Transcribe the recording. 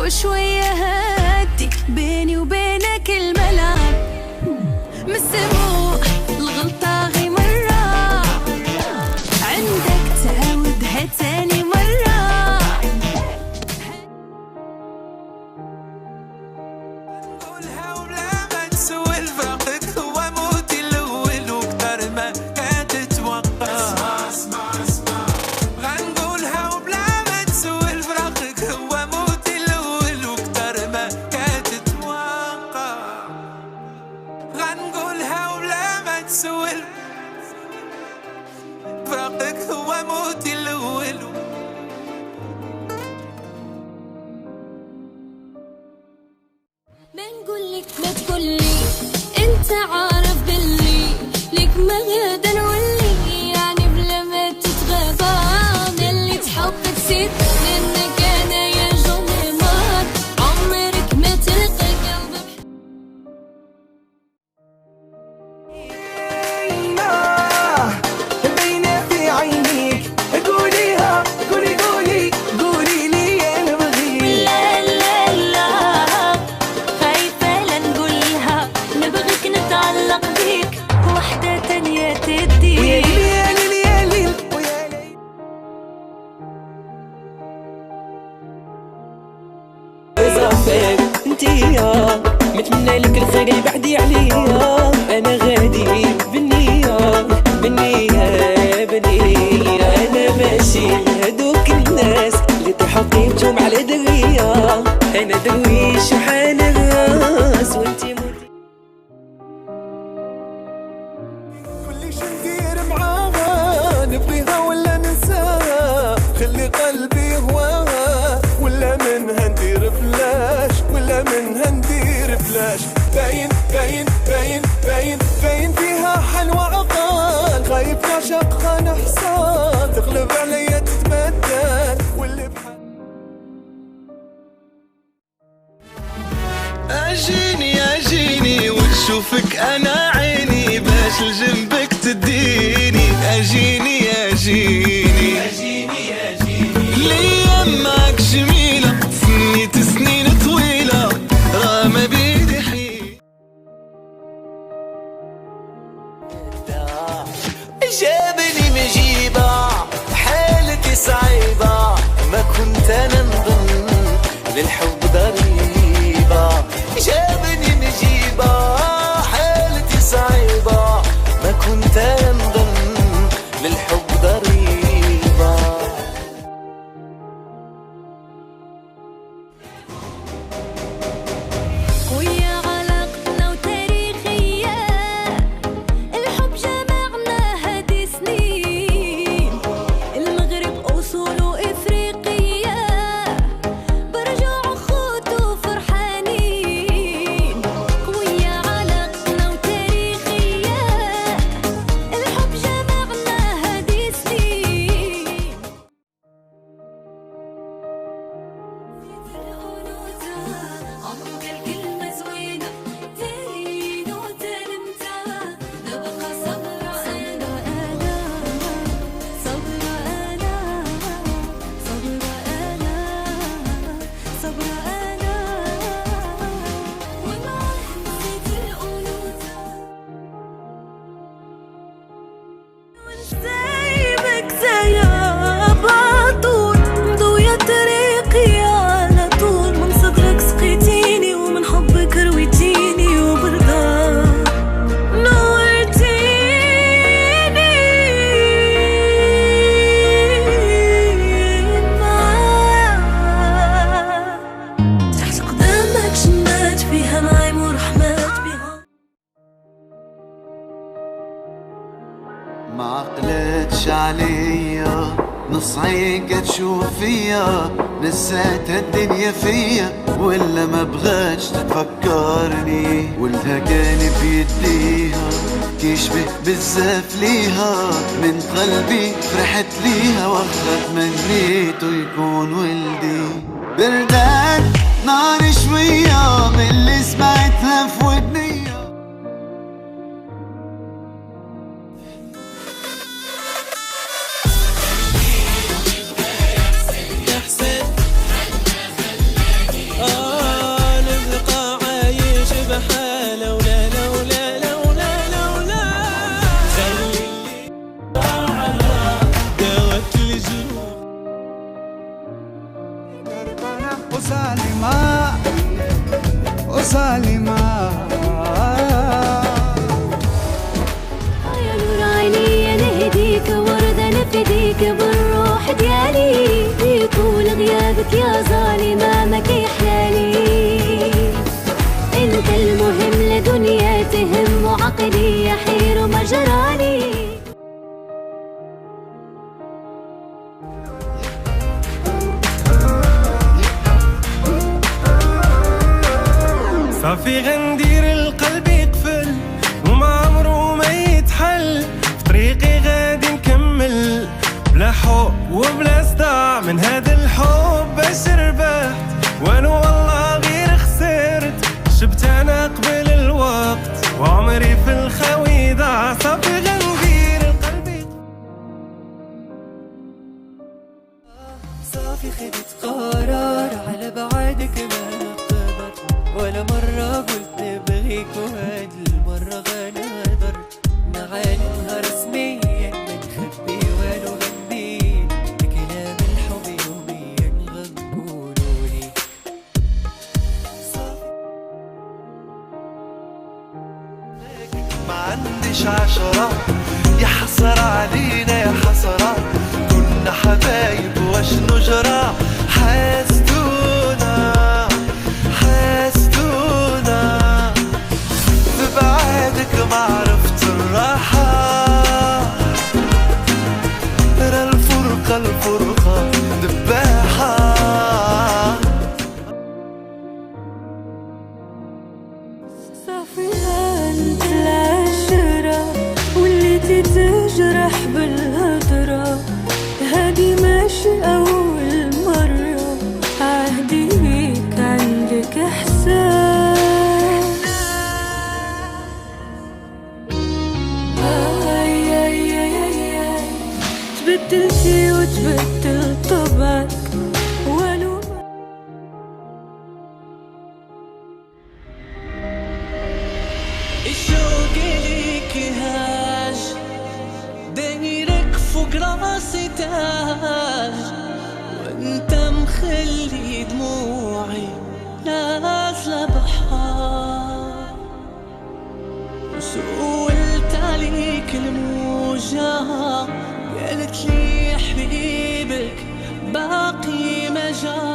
وشوية هدي بيني وبينك الملعب مسموع الغلطة غي مرة عندك تعودها تاني مرة نقولها وبلا ما نسول فراقك هو موتي الأول وكتر ما كانت تتوقع غنقولها وبلا ما نسول فراقك هو موتي الأول وكتر ما كانت تتوقع غنقولها وبلا ما نسول فراقك هو موتي الأول بنقولك ما تقولي انت عارف باللي لك مغدا نولي يعني بلا ما تتغابى اللي تحب تسيد منك انا يا جونيمار عمرك ما تلقى قلبك بين في عينيك قوليها قولي قولي قولي لي انا بغيك لا لا لا خايفة لا نقولها نبغيك نتعلق بيك وحدة تانية تديك ويا ليل يا ليل ويا ليل صافيك انتيا متمنى لك الخير بعدي عليا انا غادي بالنية بالنية بالنية انا ماشي هدوك الناس اللي تحطيتهم على درية انا درويش وحال الراس وانتي موتي كل شي ندير معاها نبغيها ولا ننساها خلي قلبي هواها ولا منها ندير فلاش ولا منها ندير فلاش باين باين باين باين باين فيها حلوة عقال خايف نعشق خان حصان تغلب عليا تتبدل واللي بحال اجيني وتشوفك انا عيني باش لجنبك تديني اجيني ليام معك جميلة سنيت سنين طويلة راه ما بيدي حيل جابني مجيبة حالتي صعيبة ما كنت انا نظن للحب ضريبة جابني مجيبة حالتي صعيبة ما كنت انا نظن للحب ضريبة ويا علاقتنا وتاريخية الحب جمعنا هادي سنين المغرب أصول وإفريقية برجع خوت وفرحانين ويا علاقتنا وتاريخية الحب جمعنا هادي سنين عمرك الكلمة زوينة تارين وتلمتها نبقى صبرة أنا صبرة أنا صبرة أنا صبرة أنا ومعه نسيت الأنوثة ونسيبك زياب عطول مضوية طريقي على طول من صدرك سقيتيني ومن حبك رويتيني وبرضاك نورتيني معاك تحت قدامك جنات فيها نعيم ورحمات بها ما عقلتش عليا نص عينك تشوف فيا نسيت الدنيا فيا ولا ما بغاتش تفكرني ولدها كان بيديها كيشبه بزاف ليها من قلبي فرحت ليها واخا تمنيته يكون ولدي بردان نار شوية من اللي سمعتها في ودني ظالمة. يا نور عيني نهديك وردة نفديك بالروح ديالي، طول غيابك يا ظالمة ما كيحلالي. انت المهم لدنيا تهم وعقلي يحير ومجرالي. صافي غندير القلب يقفل وما عمرو ما يتحل، في طريقي غادي نكمل بلا حب وبلا صداع. من هذا الحب باش ربحت وانا والله غير خسرت، شبت انا قبل الوقت وعمري في الخاوي ضاع. صافي غندير القلب يقفل، صافي خدت قرار على بعدك ما نقدر، ولا مرة قلت نبغيك وهاد المرة غنقدر. نعانيها رسميا ما نخبي والو غنبين، كلام الحب يوميا غنقولولي. ما عنديش عشرة يا حسرة علينا يا حسرة، كنا حبايب واش نجرى. حاسدونا في بعادك ما عرفت الراحة، ترى الفرقة دباحة. صافي انت العشرة وليتي تجرح بالهضرة، هادي ماشي أول مرة عهدي بيك عندك إحساس. تبدلتي وتبدل طبعك ولو الشوق ليك هاج دايرك فوق راسي تاج، وانت مخلي دموعي نازلة بحار. وسولت عليك الموجة قالت لي حبيبك باقي ما جا.